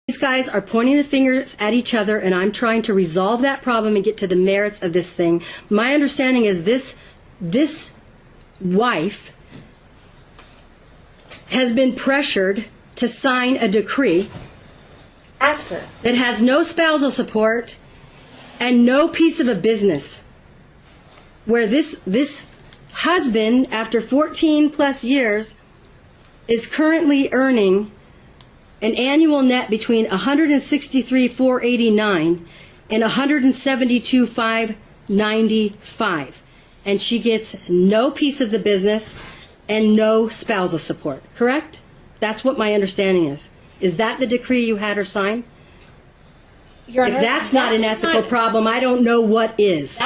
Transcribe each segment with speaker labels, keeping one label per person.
Speaker 1: These guys are pointing the fingers at each other, and I'm trying to resolve that problem and get to the merits of this thing. My understanding is this wife has been pressured to sign a decree.
Speaker 2: Ask her.
Speaker 1: That has no spousal support and no piece of a business. Where this husband, after 14 plus years, is currently earning an annual net between $163,489 and $172,595, and she gets no piece of the business and no spousal support. Correct? That's what my understanding is. Is that the decree you had her sign?
Speaker 2: Your Honor,
Speaker 1: if that's not an ethical problem, I don't know what is.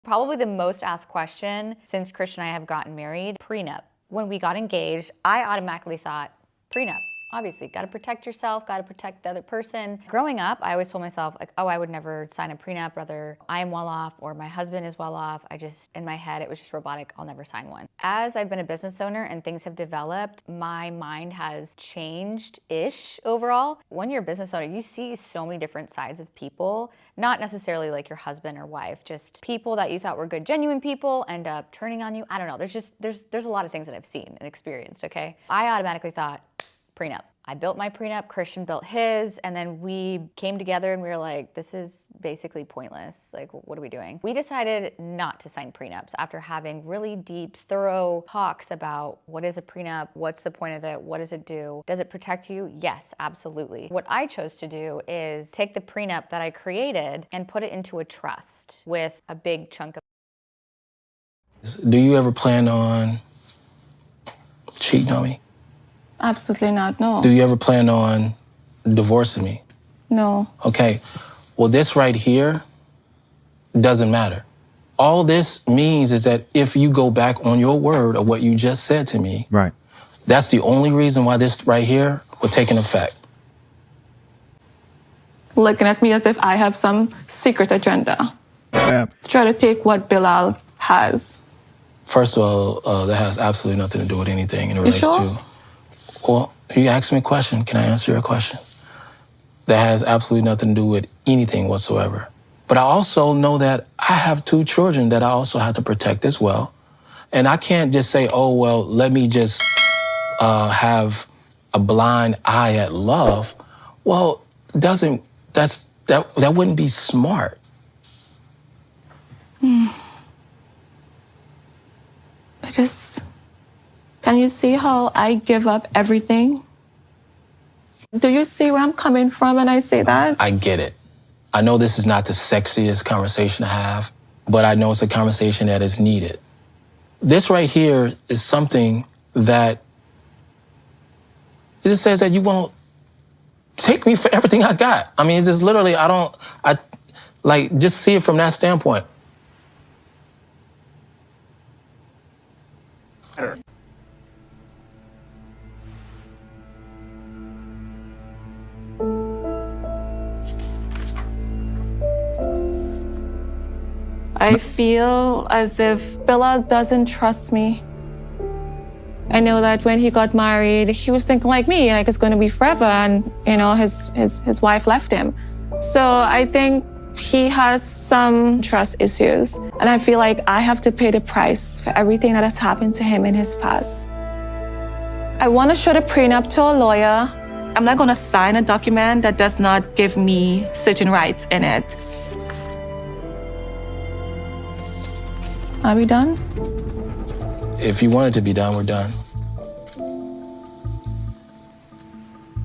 Speaker 3: Probably the most asked question since Christian and I have gotten married, prenup. When we got engaged, I automatically thought, prenup. Obviously, got to protect yourself, got to protect the other person. Growing up, I always told myself, like, oh, I would never sign a prenup, whether I am well off or my husband is well off. In my head, it was just robotic, I'll never sign one. As I've been a business owner and things have developed, my mind has changed-ish overall. When you're a business owner, you see so many different sides of people, not necessarily like your husband or wife, just people that you thought were good, genuine people end up turning on you. I don't know, there's a lot of things that I've seen and experienced, okay? I automatically thought, prenup. I built my prenup, Christian built his, and then we came together and we were like, this is basically pointless. Like, what are we doing? We decided not to sign prenups after having really deep, thorough talks about what is a prenup, what's the point of it, what does it do, does it protect you? Yes, absolutely. What I chose to do is take the prenup that I created and put it into a trust with a big chunk of.
Speaker 4: Do you ever plan on cheating on me?
Speaker 5: Absolutely not, no.
Speaker 4: Do you ever plan on divorcing me?
Speaker 5: No.
Speaker 4: Okay, well, this right here doesn't matter. All this means is that if you go back on your word of what you just said to me,
Speaker 6: right,
Speaker 4: that's the only reason why this right here will take an effect.
Speaker 5: Looking at me as if I have some secret agenda.
Speaker 6: Yeah.
Speaker 5: Try to take what Bilal has.
Speaker 4: First of all, that has absolutely nothing to do with anything in relation
Speaker 5: sure?
Speaker 4: to. Well, you asked me a question. Can I answer your question? That has absolutely nothing to do with anything whatsoever. But I also know that I have 2 children that I also have to protect as well. And I can't just say, oh, well, let me just have a blind eye at love. Well, that wouldn't be smart.
Speaker 5: Can you see how I give up everything? Do you see where I'm coming from when I say that?
Speaker 4: I get it. I know this is not the sexiest conversation to have, but I know it's a conversation that is needed. This right here is something that it just says that you won't take me for everything I got. I mean, it's just literally, just see it from that standpoint.
Speaker 5: I feel as if Bilal doesn't trust me. I know that when he got married, he was thinking like me, like it's going to be forever, and his wife left him. So I think he has some trust issues, and I feel like I have to pay the price for everything that has happened to him in his past. I want to show the prenup to a lawyer. I'm not going to sign a document that does not give me certain rights in it. Are we done?
Speaker 4: If you want it to be done, we're done.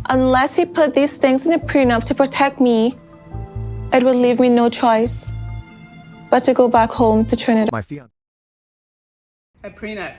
Speaker 5: Unless he put these things in a prenup to protect me, it would leave me no choice but to go back home to Trinidad.
Speaker 6: My fiance.
Speaker 7: A prenup.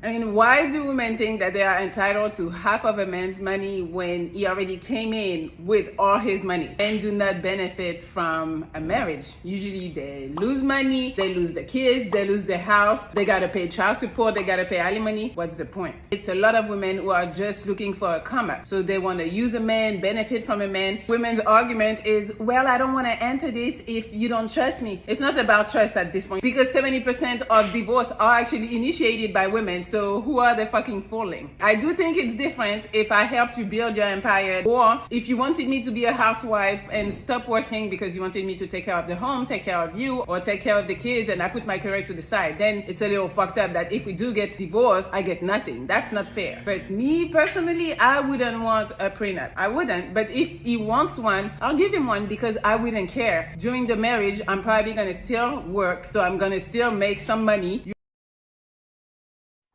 Speaker 7: I mean, why do women think that they are entitled to half of a man's money when he already came in with all his money? Men do not benefit from a marriage. Usually they lose money, they lose the kids, they lose the house, they gotta pay child support, they gotta pay alimony. What's the point? It's a lot of women who are just looking for a come up. So they wanna use a man, benefit from a man. Women's argument is, well, I don't wanna enter this if you don't trust me. It's not about trust at this point, because 70% of divorce are actually initiated by women. So who are they fucking fooling? I do think it's different if I helped you build your empire, or if you wanted me to be a housewife and stop working because you wanted me to take care of the home, take care of you, or take care of the kids, and I put my career to the side. Then it's a little fucked up that if we do get divorced, I get nothing. That's not fair. But me personally, I wouldn't want a prenup. I wouldn't. But if he wants one, I'll give him one because I wouldn't care. During the marriage, I'm probably gonna still work, so I'm gonna still make some money.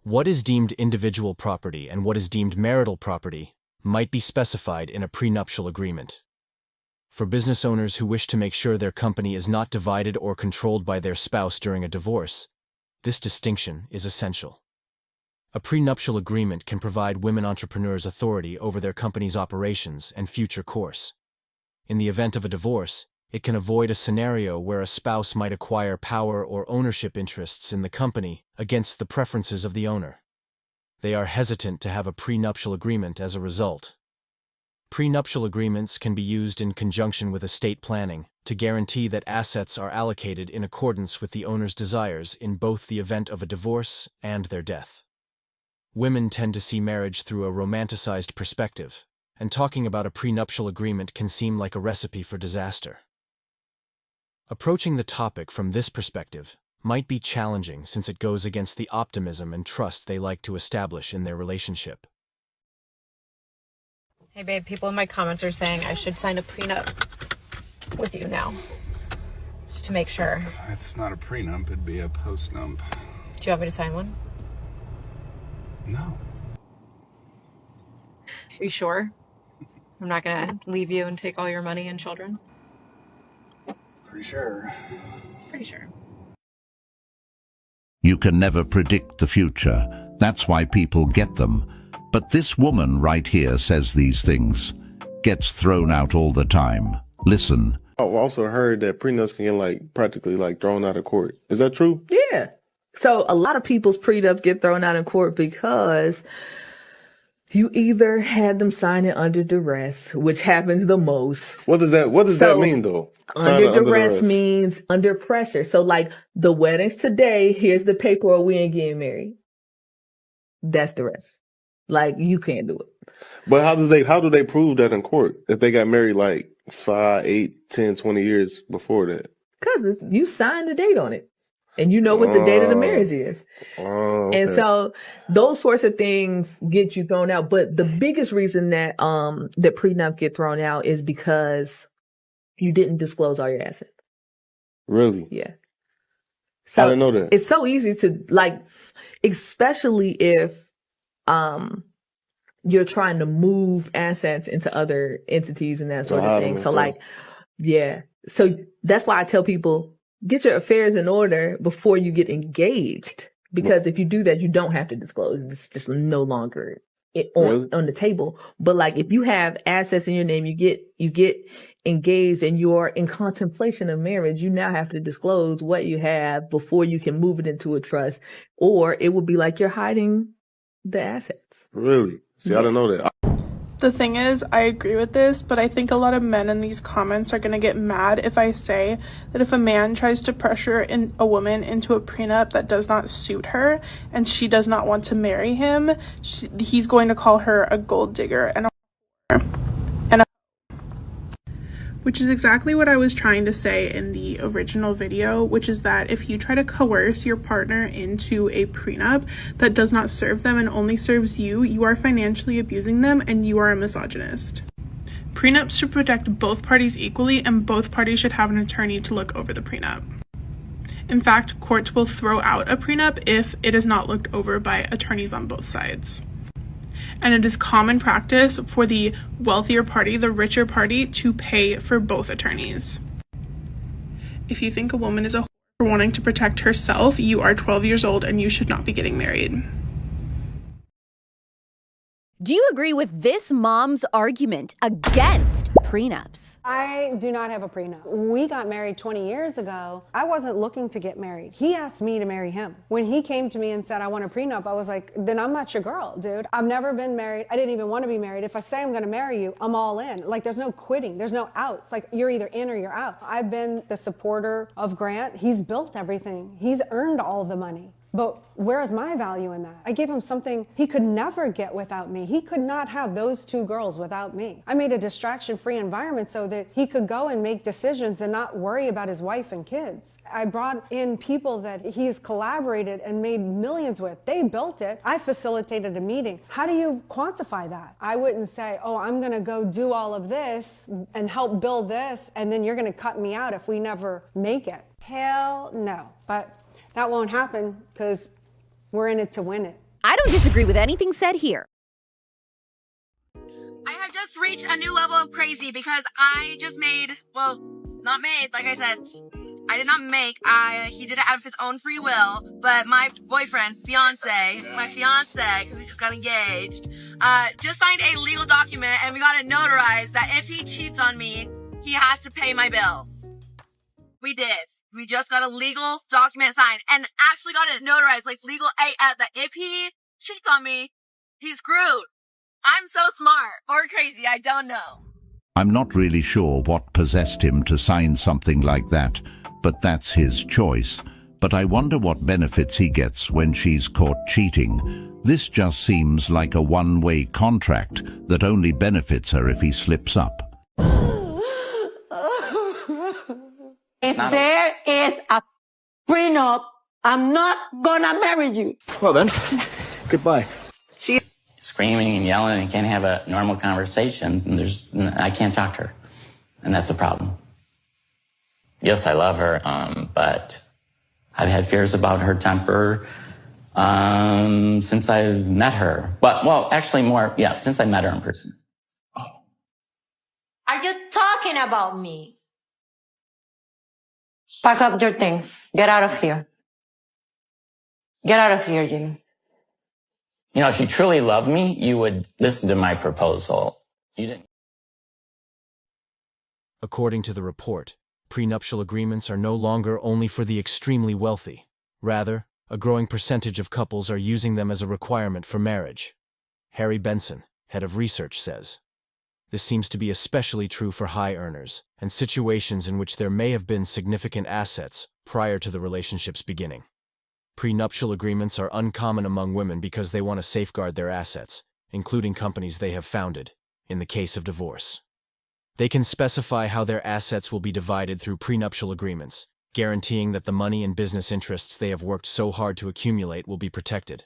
Speaker 6: What is deemed individual property and what is deemed marital property might be specified in a prenuptial agreement. For business owners who wish to make sure their company is not divided or controlled by their spouse during a divorce, this distinction is essential. A prenuptial agreement can provide women entrepreneurs authority over their company's operations and future course. In the event of a divorce, it can avoid a scenario where a spouse might acquire power or ownership interests in the company against the preferences of the owner. They are hesitant to have a prenuptial agreement as a result. Prenuptial agreements can be used in conjunction with estate planning to guarantee that assets are allocated in accordance with the owner's desires in both the event of a divorce and their death. Women tend to see marriage through a romanticized perspective, and talking about a prenuptial agreement can seem like a recipe for disaster. Approaching the topic from this perspective might be challenging since it goes against the optimism and trust they like to establish in their relationship.
Speaker 8: Hey babe, people in my comments are saying I should sign a prenup with you now, just to make sure.
Speaker 9: It's not a prenup, it'd be a postnump.
Speaker 8: Do you want me to sign one?
Speaker 9: No.
Speaker 8: Are you sure? I'm not gonna leave you and take all your money and children?
Speaker 9: Pretty sure.
Speaker 8: Pretty sure.
Speaker 10: You can never predict the future. That's why people get them. But this woman right here says these things. Gets thrown out all the time. Listen.
Speaker 11: I've also heard that prenups can get practically thrown out of court. Is that true?
Speaker 12: Yeah. So a lot of people's prenups get thrown out in court because you either had them sign it under duress, which happens the most.
Speaker 11: What does that mean though?
Speaker 12: Under duress means under pressure. So the wedding's today, here's the paperwork, we ain't getting married. That's duress. You can't do it.
Speaker 11: But how do they prove that in court if they got married 5, 8, 10, 20 years before that?
Speaker 12: Because you signed the date on it. And you know what the date of the marriage is.
Speaker 11: Okay.
Speaker 12: And so those sorts of things get you thrown out. But the biggest reason that that prenups get thrown out is because you didn't disclose all your assets.
Speaker 11: Really?
Speaker 12: Yeah. So
Speaker 11: I didn't know that.
Speaker 12: It's so easy to especially if you're trying to move assets into other entities and that sort of thing. So yeah. So that's why I tell people, get your affairs in order before you get engaged. Because if you do that, you don't have to disclose. It's just no longer on the table. But if you have assets in your name, you get engaged and you're in contemplation of marriage, you now have to disclose what you have before you can move it into a trust, or it would be like you're hiding the assets.
Speaker 11: Really? See, I didn't know that.
Speaker 13: The thing is, I agree with this, but I think a lot of men in these comments are going to get mad if I say that if a man tries to pressure a woman into a prenup that does not suit her and she does not want to marry him, he's going to call her a gold digger and a which is exactly what I was trying to say in the original video, which is that if you try to coerce your partner into a prenup that does not serve them and only serves you, you are financially abusing them and you are a misogynist. Prenups should protect both parties equally, and both parties should have an attorney to look over the prenup. In fact, courts will throw out a prenup if it is not looked over by attorneys on both sides. And it is common practice for the wealthier party, the richer party, to pay for both attorneys. If you think a woman is a whore for wanting to protect herself, you are 12 years old and you should not be getting married.
Speaker 14: Do you agree with this mom's argument against prenups?
Speaker 15: I do not have a prenup. We got married 20 years ago. I wasn't looking to get married. He asked me to marry him. When he came to me and said, I want a prenup, I was like, then I'm not your girl, dude. I've never been married. I didn't even want to be married. If I say I'm going to marry you, I'm all in. There's no quitting. There's no outs. You're either in or you're out. I've been the supporter of Grant. He's built everything. He's earned all the money. But where's my value in that? I gave him something he could never get without me. He could not have those two girls without me. I made a distraction-free environment so that he could go and make decisions and not worry about his wife and kids. I brought in people that he's collaborated and made millions with. They built it. I facilitated a meeting. How do you quantify that? I wouldn't say, oh, I'm going to go do all of this and help build this, and then you're going to cut me out if we never make it. Hell no. But that won't happen because we're in it to win it.
Speaker 14: I don't disagree with anything said here.
Speaker 16: I have just reached a new level of crazy because I just made, well, not made, like I said, I did not make, he did it out of his own free will, but my boyfriend, because we just got engaged, just signed a legal document and we got it notarized that if he cheats on me, he has to pay my bills. We did. We just got a legal document signed and actually got it notarized, like legal AF, that if he cheats on me, he's screwed. I'm so smart or crazy, I don't know.
Speaker 10: I'm not really sure what possessed him to sign something like that, but that's his choice. But I wonder what benefits he gets when she's caught cheating. This just seems like a one-way contract that only benefits her if he slips up.
Speaker 17: If there is a prenup, I'm not gonna marry you.
Speaker 18: Well then, goodbye.
Speaker 16: She's
Speaker 19: screaming and yelling and can't have a normal conversation. And I can't talk to her. And that's a problem. Yes, I love her, but I've had fears about her temper since I've met her. But, well, actually more, yeah, since I met her in person.
Speaker 17: Are you talking about me? Pack up your things. Get out of here. Get out of here, Jimmy.
Speaker 19: You know, if you truly loved me, you would listen to my proposal. You didn't.
Speaker 6: According to the report, prenuptial agreements are no longer only for the extremely wealthy. Rather, a growing percentage of couples are using them as a requirement for marriage. Harry Benson, head of research, says. This seems to be especially true for high earners and situations in which there may have been significant assets prior to the relationship's beginning. Prenuptial agreements are uncommon among women because they want to safeguard their assets, including companies they have founded, in the case of divorce. They can specify how their assets will be divided through prenuptial agreements, guaranteeing that the money and business interests they have worked so hard to accumulate will be protected.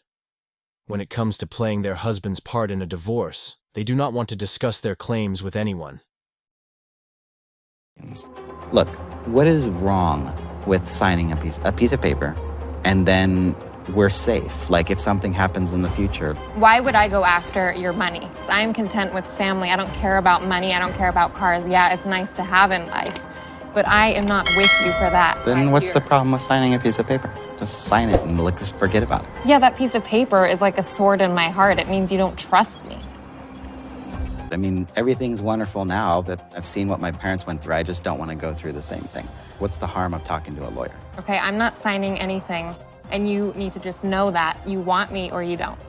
Speaker 6: When it comes to playing their husband's part in a divorce, they do not want to discuss their claims with anyone.
Speaker 20: Look, what is wrong with signing a piece of paper and then we're safe? Like if something happens in the future.
Speaker 8: Why would I go after your money? I'm content with family. I don't care about money. I don't care about cars. Yeah, it's nice to have in life, but I am not with you for that.
Speaker 20: Then what's the problem with signing a piece of paper? Just sign it and just forget about it.
Speaker 8: Yeah, that piece of paper is like a sword in my heart. It means you don't trust me.
Speaker 20: I mean, everything's wonderful now, but I've seen what my parents went through. I just don't want to go through the same thing. What's the harm of talking to a lawyer?
Speaker 8: Okay, I'm not signing anything, and you need to just know that. You want me or you don't.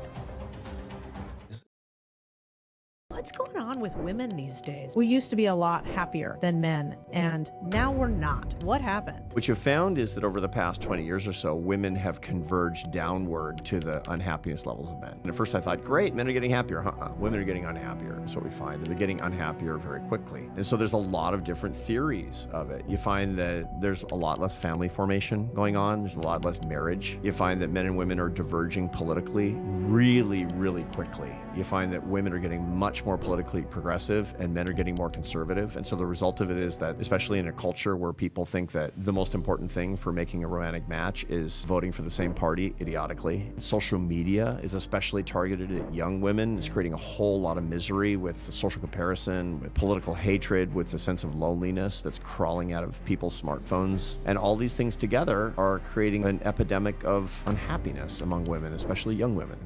Speaker 21: What's going on with women these days? We used to be a lot happier than men, and now we're not. What happened?
Speaker 22: What you've found is that over the past 20 years or so, women have converged downward to the unhappiness levels of men. And at first I thought, great, men are getting happier. Women are getting unhappier, is what we find. And they're getting unhappier very quickly. And so there's a lot of different theories of it. You find that there's a lot less family formation going on. There's a lot less marriage. You find that men and women are diverging politically really, really quickly. You find that women are getting much more politically progressive and men are getting more conservative. And so the result of it is that, especially in a culture where people think that the most important thing for making a romantic match is voting for the same party idiotically. Social media is especially targeted at young women. It's creating a whole lot of misery with social comparison, with political hatred, with the sense of loneliness that's crawling out of people's smartphones. And all these things together are creating an epidemic of unhappiness among women, especially young women.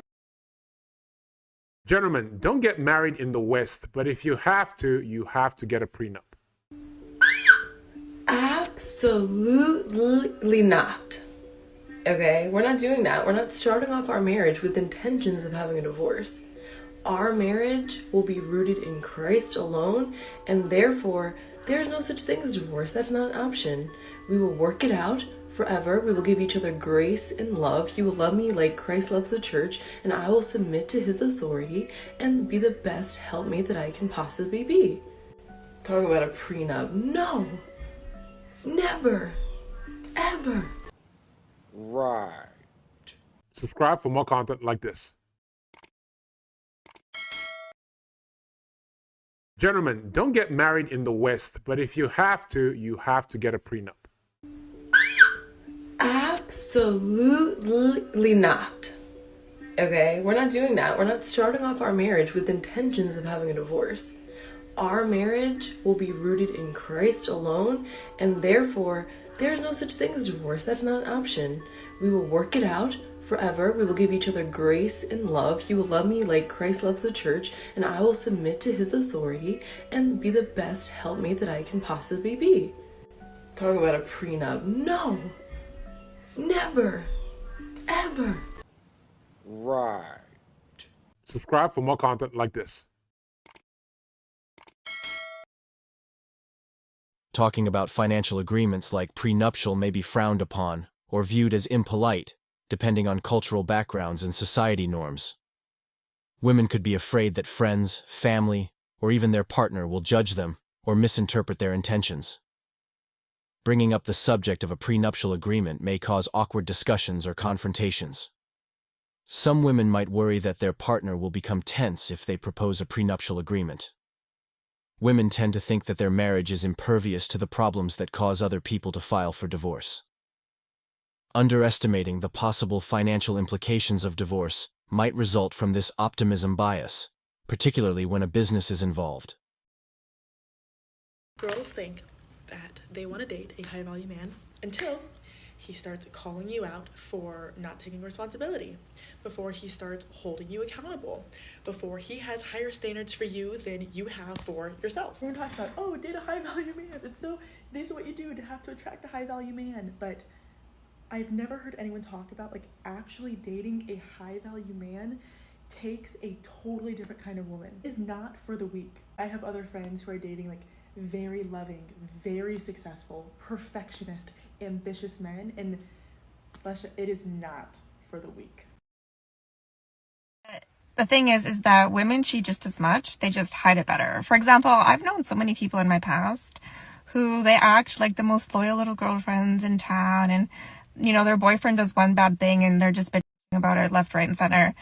Speaker 23: Gentlemen, don't get married in the West, but if you have to get a prenup.
Speaker 24: Absolutely not. Okay, we're not doing that. We're not starting off our marriage with intentions of having a divorce. Our marriage will be rooted in Christ alone, and therefore, there's no such thing as divorce. That's not an option. We will work it out forever. We will give each other grace and love. He will love me like Christ loves the church, and I will submit to his authority and be the best helpmate that I can possibly be. Talk about a prenup. No, never, ever.
Speaker 1: Right.
Speaker 23: Subscribe for more content like this. Gentlemen, don't get married in the West, but if you have to get a prenup.
Speaker 24: Absolutely not. Okay, we're not doing that. We're not starting off our marriage with intentions of having a divorce. Our marriage will be rooted in Christ alone, and therefore, there's no such thing as divorce. That's not an option. We will work it out forever. We will give each other grace and love. He will love me like Christ loves the church, and I will submit to his authority and be the best helpmate that I can possibly be. Talk about a prenup. No, never, ever.
Speaker 1: Right.
Speaker 23: Subscribe for more content like this.
Speaker 6: Talking about financial agreements like prenuptial may be frowned upon or viewed as impolite, depending on cultural backgrounds and society norms. Women could be afraid that friends, family, or even their partner will judge them or misinterpret their intentions. Bringing up the subject of a prenuptial agreement may cause awkward discussions or confrontations. Some women might worry that their partner will become tense if they propose a prenuptial agreement. Women tend to think that their marriage is impervious to the problems that cause other people to file for divorce. Underestimating the possible financial implications of divorce might result from this optimism bias, particularly when a business is involved.
Speaker 2: Girls think that they want to date a high-value man until he starts calling you out for not taking responsibility, before he starts holding you accountable, before he has higher standards for you than you have for yourself. Everyone talks about, oh, date a high-value man. This is what you do to have to attract a high-value man. But I've never heard anyone talk about like actually dating a high-value man takes a totally different kind of woman. It's not for the weak. I have other friends who are dating like very loving, very successful, perfectionist, ambitious men, and it is not for the weak.
Speaker 8: The thing is that women cheat just as much, they just hide it better. For example, I've known so many people in my past who they act like the most loyal little girlfriends in town, and you know, their boyfriend does one bad thing and they're just bitching about it left, right, and center.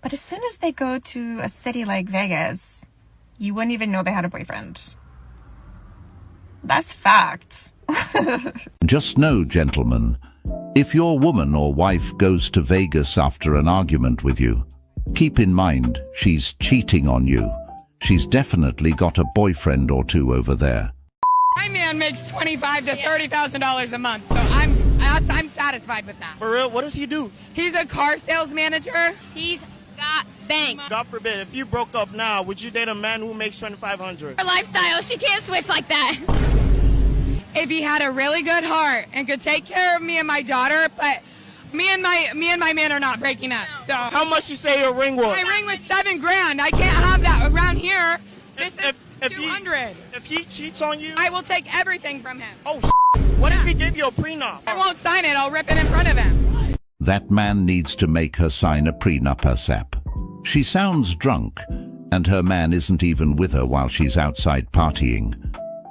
Speaker 8: But as soon as they go to a city like Vegas, you wouldn't even know they had a boyfriend. That's facts.
Speaker 10: Just know, gentlemen, if your woman or wife goes to Vegas after an argument with you, keep in mind she's cheating on you. She's definitely got a boyfriend or two over there.
Speaker 3: My man makes $25,000 to $30,000 a month, so I'm satisfied with that.
Speaker 4: For real? What does he do?
Speaker 3: He's a car sales manager. He's got bank.
Speaker 4: God forbid, if you broke up now, would you date a man who makes $2,500?
Speaker 3: Her lifestyle, she can't switch like that. If he had a really good heart and could take care of me and my daughter, but me and my man are not breaking up. So
Speaker 4: how much you say your ring was?
Speaker 3: My ring was $7,000. I can't have that around here. This is $200,000.
Speaker 4: If he cheats on you,
Speaker 3: I will take everything from him.
Speaker 4: Oh, what if he gave you a prenup?
Speaker 3: I won't sign it. I'll rip it in front of him.
Speaker 10: That man needs to make her sign a prenup ASAP. She sounds drunk, and her man isn't even with her while she's outside partying.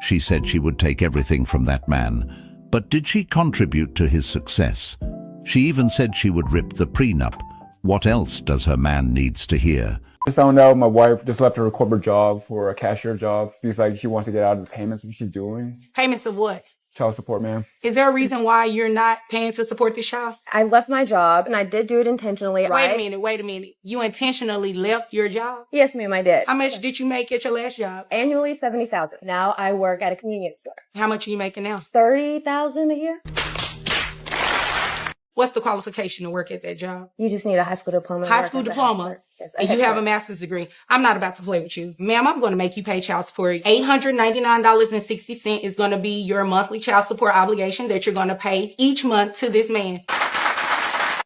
Speaker 10: She said she would take everything from that man, but did she contribute to his success? She even said she would rip the prenup. What else does her man needs to hear?
Speaker 25: I found out my wife just left her corporate job for a cashier job. She's like, she wants to get out of the payments what she's doing.
Speaker 26: Payments of what?
Speaker 25: Child support, ma'am.
Speaker 26: Is there a reason why you're not paying to support this child?
Speaker 27: I left my job, and I did do it intentionally.
Speaker 26: Wait a minute. You intentionally left your job?
Speaker 27: Yes, ma'am, I did.
Speaker 26: How much did you make at your last job?
Speaker 27: Annually, $70,000. Now I work at a convenience store.
Speaker 26: How much are you making now?
Speaker 27: $30,000 a year.
Speaker 26: What's the qualification to work at that job?
Speaker 27: You just need a high school diploma.
Speaker 26: High school diploma?
Speaker 27: Yes,
Speaker 26: and you have a master's degree. I'm not about to play with you. Ma'am, I'm going to make you pay child support. $899.60 is going to be your monthly child support obligation that you're going to pay each month to this man.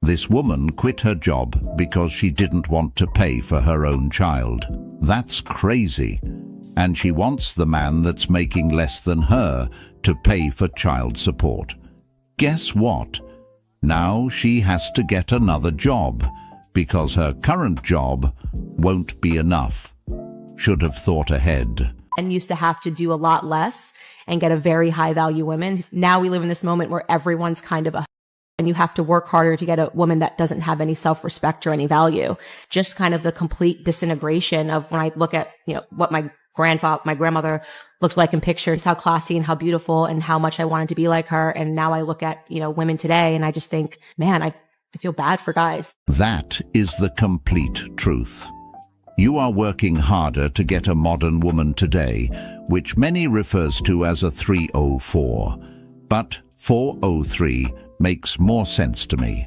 Speaker 10: This woman quit her job because she didn't want to pay for her own child. That's crazy. And she wants the man that's making less than her to pay for child support. Guess what? Now she has to get another job because her current job won't be enough. Should have thought ahead.
Speaker 27: And used to have to do a lot less and get a very high value woman. Now we live in this moment where everyone's kind of and you have to work harder to get a woman that doesn't have any self-respect or any value. Just kind of the complete disintegration of when I look at, what my grandmother looked like in pictures, how classy and how beautiful and how much I wanted to be like her. And now I look at, women today and I just think, man, I feel bad for guys.
Speaker 10: That is the complete truth. You are working harder to get a modern woman today, which many refers to as a 304. But 403 makes more sense to me.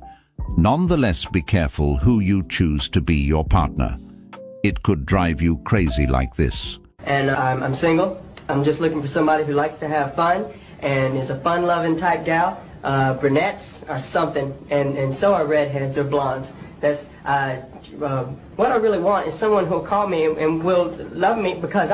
Speaker 10: Nonetheless, be careful who you choose to be your partner. It could drive you crazy like this.
Speaker 5: And I'm single. I'm just looking for somebody who likes to have fun and is a fun-loving type gal. Brunettes are something, and so are redheads or blondes. That's what I really want is someone who'll call me and will love me because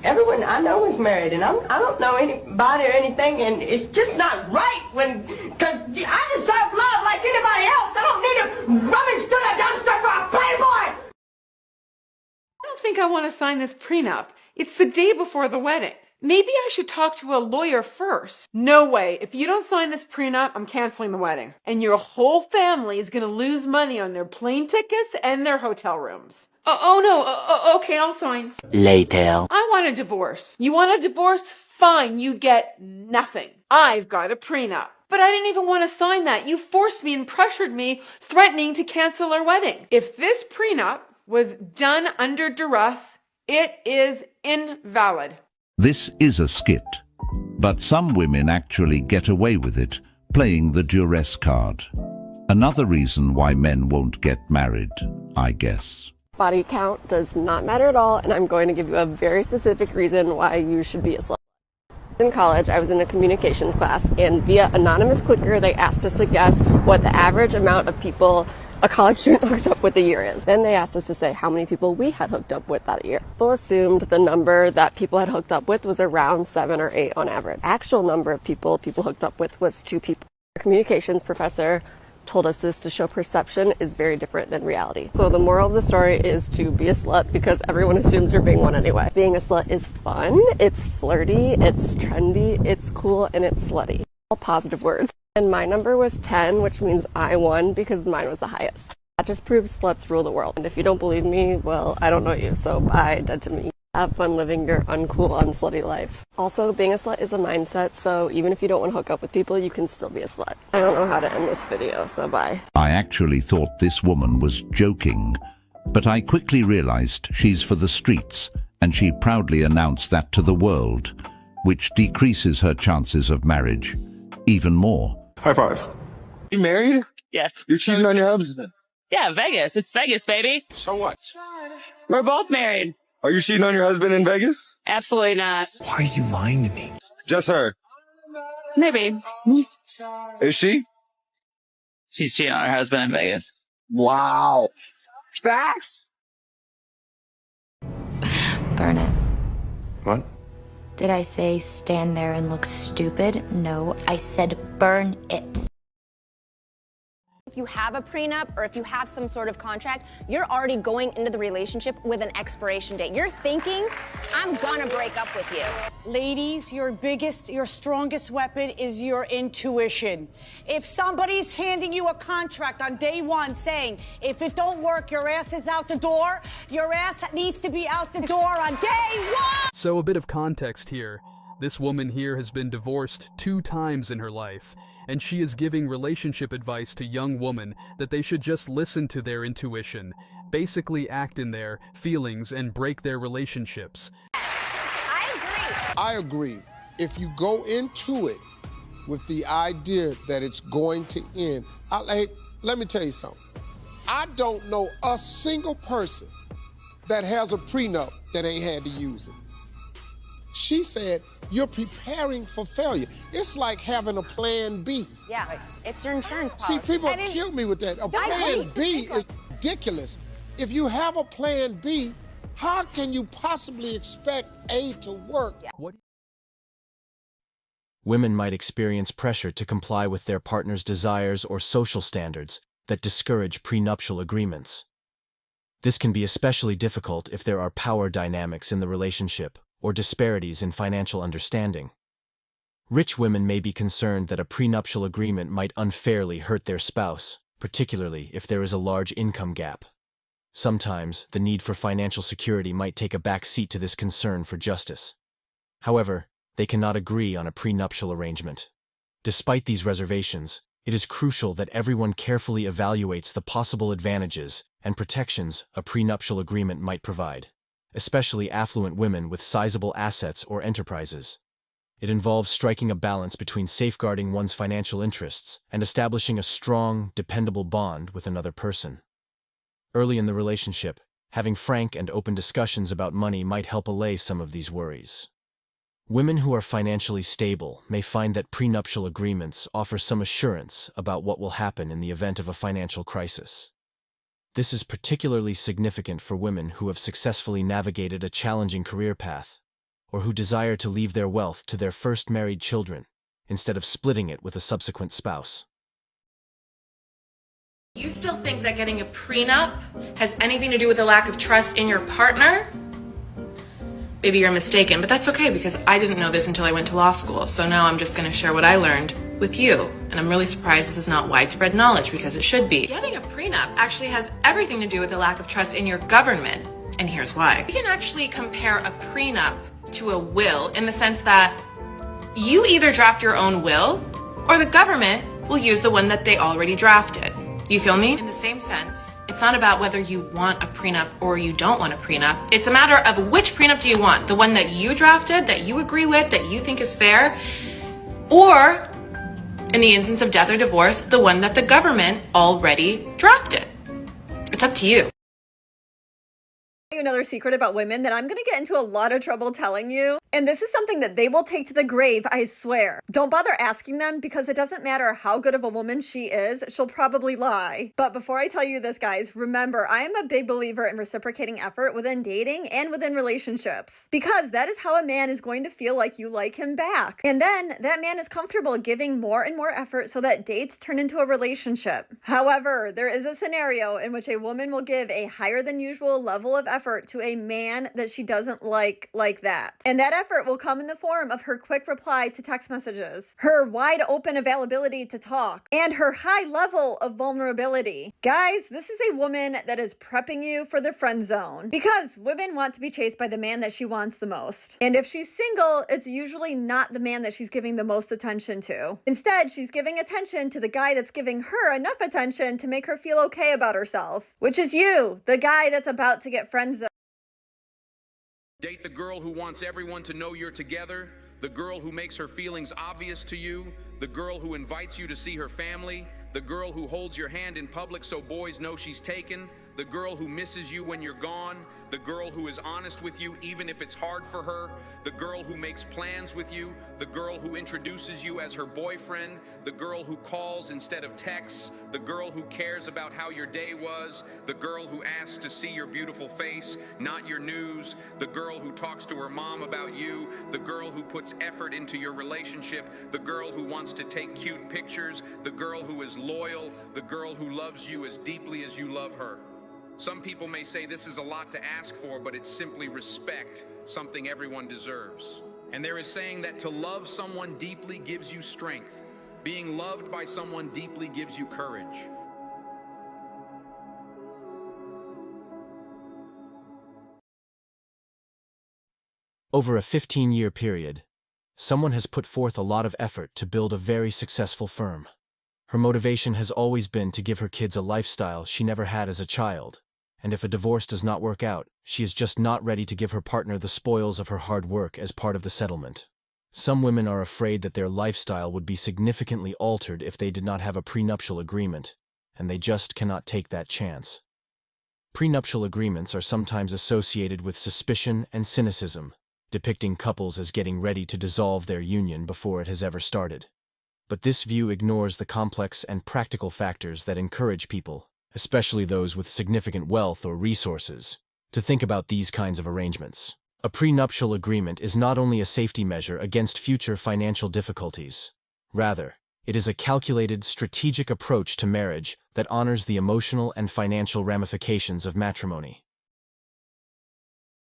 Speaker 5: everyone I know is married and I don't know anybody or anything, and it's just not right because I deserve love like anybody else. I don't need to rummage through that dumpster for a Playboy.
Speaker 7: I don't think I want to sign this prenup. It's the day before the wedding. Maybe I should talk to a lawyer first. No way. If you don't sign this prenup, I'm canceling the wedding. And your whole family is going to lose money on their plane tickets and their hotel rooms. Okay, I'll sign.
Speaker 19: Later.
Speaker 7: I want a divorce. You want a divorce? Fine, you get nothing. I've got a prenup. But I didn't even want to sign that. You forced me and pressured me, threatening to cancel our wedding. If this prenup was done under duress, it is invalid.
Speaker 10: This is a skit, but some women actually get away with it, playing the duress card. Another reason why men won't get married, I guess.
Speaker 9: Body count does not matter at all, and I'm going to give you a very specific reason why you should be a slut. In college, I was in a communications class, and via anonymous clicker, they asked us to guess what the average amount of people a college student hooks up with a year is. Then they asked us to say how many people we had hooked up with that year. People assumed the number that people had hooked up with was around 7 or 8 on average. Actual number of people hooked up with was 2 people. Our communications professor told us this to show perception is very different than reality. So the moral of the story is to be a slut because everyone assumes you're being one anyway. Being a slut is fun, it's flirty, it's trendy, it's cool, and it's slutty. All positive words. And my number was 10, which means I won because mine was the highest. That just proves sluts rule the world. And if you don't believe me, well, I don't know you, so bye, dead to me. Have fun living your uncool, unslutty life. Also, being a slut is a mindset, so even if you don't want to hook up with people, you can still be a slut. I don't know how to end this video, so bye.
Speaker 10: I actually thought this woman was joking, but I quickly realized she's for the streets, and she proudly announced that to the world, which decreases her chances of marriage even more.
Speaker 11: High five. You married?
Speaker 12: Yes.
Speaker 11: You're cheating on your husband?
Speaker 12: Yeah, Vegas. It's Vegas, baby.
Speaker 11: So what?
Speaker 12: We're both married.
Speaker 11: Are you cheating on your husband in Vegas?
Speaker 12: Absolutely not.
Speaker 11: Why are you lying to me? Just her.
Speaker 12: Maybe.
Speaker 11: Is she?
Speaker 12: She's cheating on her husband in Vegas.
Speaker 11: Wow. Facts?
Speaker 13: Burn it.
Speaker 11: What?
Speaker 13: Did I say stand there and look stupid? No, I said burn it.
Speaker 15: If you have a prenup or if you have some sort of contract, you're already going into the relationship with an expiration date. You're thinking, I'm gonna break up with you.
Speaker 28: Ladies, your strongest weapon is your intuition. If somebody's handing you a contract on day one saying, if it don't work, your ass is out the door, your ass needs to be out the door on day one!
Speaker 29: So a bit of context here. This woman here has been divorced 2 times in her life, and she is giving relationship advice to young women that they should just listen to their intuition, basically act in their feelings and break their relationships.
Speaker 30: I agree. If you go into it with the idea that it's going to end, let me tell you something. I don't know a single person that has a prenup that ain't had to use it. She said, you're preparing for failure. It's like having a plan B.
Speaker 15: Yeah, it's your insurance policy.
Speaker 30: See, people kill me with that. A plan B is ridiculous. If you have a plan B, how can you possibly expect A to work?
Speaker 29: What
Speaker 6: Women might experience pressure to comply with their partner's desires or social standards that discourage prenuptial agreements. This can be especially difficult if there are power dynamics in the relationship or disparities in financial understanding. Rich women may be concerned that a prenuptial agreement might unfairly hurt their spouse, particularly if there is a large income gap. Sometimes, the need for financial security might take a back seat to this concern for justice. However, they cannot agree on a prenuptial arrangement. Despite these reservations, it is crucial that everyone carefully evaluates the possible advantages and protections a prenuptial agreement might provide, especially affluent women with sizable assets or enterprises. It involves striking a balance between safeguarding one's financial interests and establishing a strong, dependable bond with another person. Early in the relationship, having frank and open discussions about money might help allay some of these worries. Women who are financially stable may find that prenuptial agreements offer some assurance about what will happen in the event of a financial crisis. This is particularly significant for women who have successfully navigated a challenging career path, or who desire to leave their wealth to their first married children, instead of splitting it with a subsequent spouse.
Speaker 3: You still think that getting a prenup has anything to do with the lack of trust in your partner? Maybe you're mistaken, but that's okay because I didn't know this until I went to law school, so now I'm just going to share what I learned with you. And I'm really surprised this is not widespread knowledge because it should be. Getting a prenup actually has everything to do with the lack of trust in your government, and here's why. We can actually compare a prenup to a will in the sense that you either draft your own will or the government will use the one that they already drafted. You feel me? In the same sense, it's not about whether you want a prenup or you don't want a prenup. It's a matter of which prenup do you want? The one that you drafted, that you agree with, that you think is fair, or in the instance of death or divorce, the one that the government already drafted. It's up to you.
Speaker 1: Another secret about women that I'm gonna get into a lot of trouble telling you, and this is something that they will take to the grave, I swear. Don't bother asking them because it doesn't matter how good of a woman she is, she'll probably lie. But before I tell you this, guys, remember, I am a big believer in reciprocating effort within dating and within relationships, because that is how a man is going to feel like you like him back. And then that man is comfortable giving more and more effort so that dates turn into a relationship. However, there is a scenario in which a woman will give a higher than usual level of effort to a man that she doesn't like that. And that effort will come in the form of her quick reply to text messages, her wide open availability to talk, and her high level of vulnerability. Guys, this is a woman that is prepping you for the friend zone, because women want to be chased by the man that she wants the most. And if she's single, it's usually not the man that she's giving the most attention to. Instead, she's giving attention to the guy that's giving her enough attention to make her feel okay about herself, which is you, the guy that's about to get friend zoned.
Speaker 14: Date the girl who wants everyone to know you're together, the girl who makes her feelings obvious to you, the girl who invites you to see her family, the girl who holds your hand in public so boys know she's taken, the girl who misses you when you're gone, the girl who is honest with you even if it's hard for her, the girl who makes plans with you, the girl who introduces you as her boyfriend, the girl who calls instead of texts, the girl who cares about how your day was, the girl who asks to see your beautiful face, not your news, the girl who talks to her mom about you, the girl who puts effort into your relationship, the girl who wants to take cute pictures, the girl who is loyal, the girl who loves you as deeply as you love her. Some people may say this is a lot to ask for, but it's simply respect, something everyone deserves. And there is saying that to love someone deeply gives you strength. Being loved by someone deeply gives you courage.
Speaker 6: Over a 15-year period, someone has put forth a lot of effort to build a very successful firm. Her motivation has always been to give her kids a lifestyle she never had as a child. And if a divorce does not work out, she is just not ready to give her partner the spoils of her hard work as part of the settlement. Some women are afraid that their lifestyle would be significantly altered if they did not have a prenuptial agreement, and they just cannot take that chance. Prenuptial agreements are sometimes associated with suspicion and cynicism, depicting couples as getting ready to dissolve their union before it has ever started. But this view ignores the complex and practical factors that encourage people, especially those with significant wealth or resources, to think about these kinds of arrangements. A prenuptial agreement is not only a safety measure against future financial difficulties. Rather, it is a calculated, strategic approach to marriage that honors the emotional and financial ramifications of matrimony.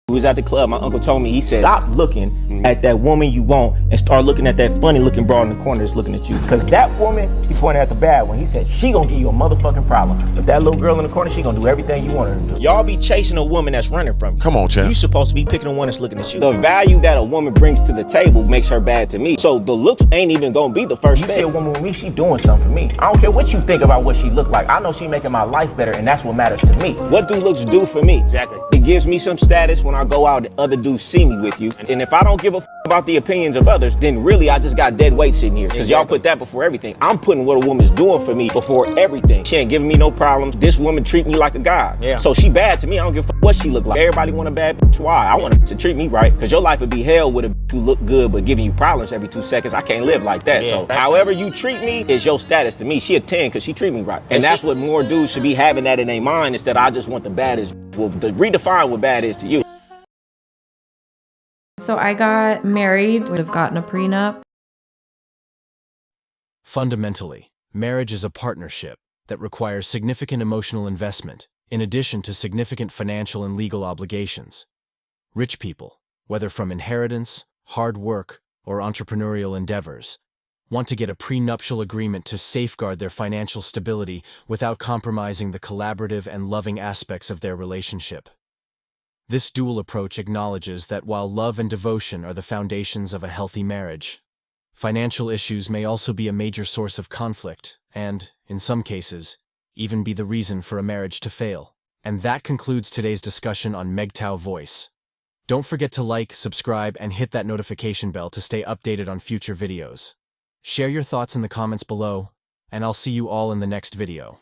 Speaker 2: We was at the club, my uncle told me, he said, stop looking at that woman you want and start looking at that funny looking broad in the corner that's looking at you. Because that woman, he pointed at the bad one, he said, she gonna give you a motherfucking problem. But that little girl in the corner, she gonna do everything you want her to do. Y'all be chasing a woman that's running from you.
Speaker 11: Come on, champ.
Speaker 2: You supposed to be picking the one that's looking at you. The value that a woman brings to the table makes her bad to me. So the looks ain't even gonna be the first thing. You see a woman with me, she doing something for me. I don't care what you think about what she look like. I know she making my life better, and that's what matters to me. What do looks do for me? Exactly. It gives me some status when I go out and other dudes see me with you. And if I don't give a about the opinions of others, then really I just got dead weight sitting here. Because y'all put that before everything. I'm putting what a woman's doing for me before everything. She ain't giving me no problems. This woman treat me like a god. Yeah. So she bad to me. I don't give a what she look like. Everybody want a bad bitch. Why? I want her to treat me right. Because your life would be hell with a bitch who look good but giving you problems every 2 seconds. I can't live like that. So however you treat me is your status to me. She a 10 because she treat me right. And that's what more dudes should be having that in their mind, instead I just want the baddest. Well, to redefine what bad is to you.
Speaker 8: So I got married, would have gotten a prenup.
Speaker 6: Fundamentally, marriage is a partnership that requires significant emotional investment, in addition to significant financial and legal obligations. Rich people, whether from inheritance, hard work, or entrepreneurial endeavors, want to get a prenuptial agreement to safeguard their financial stability without compromising the collaborative and loving aspects of their relationship. This dual approach acknowledges that while love and devotion are the foundations of a healthy marriage, financial issues may also be a major source of conflict and, in some cases, even be the reason for a marriage to fail. And that concludes today's discussion on Mgtow Voice. Don't forget to like, subscribe, and hit that notification bell to stay updated on future videos. Share your thoughts in the comments below, and I'll see you all in the next video.